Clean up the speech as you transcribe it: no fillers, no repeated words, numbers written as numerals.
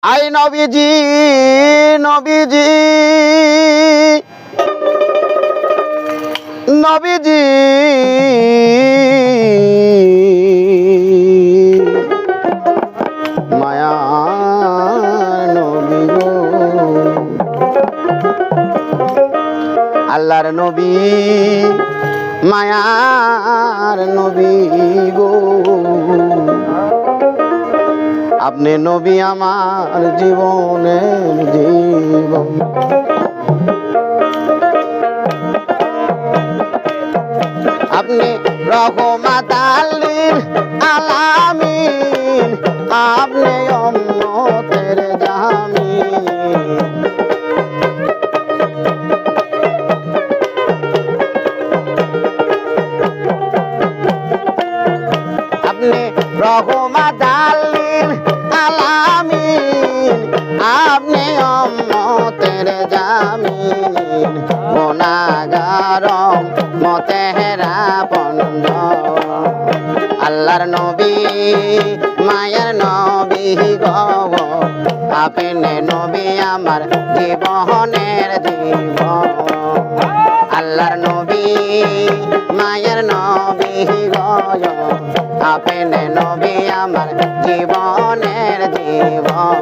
I নবীজি নবীজি নবীজি মায়ার নবী গো আল্লাহর নবী মায়ার নবী গো আপনি নবী আমার জীবনের জীবন আপনি রহমাত লিল আলামিন আপনি উম্মতের জামিন আপনি রহমাত লিল আলামিন আপনি উম্মতের জামিন গুনাহগার মতেরা পন্দ আল্লাহর নবী মায়ের নবী গো আপনি নবী আমার জীবনের জীবন আল্লাহর নবী মায়ের নবী গো আপনি নবী আমার জীবনের জীবন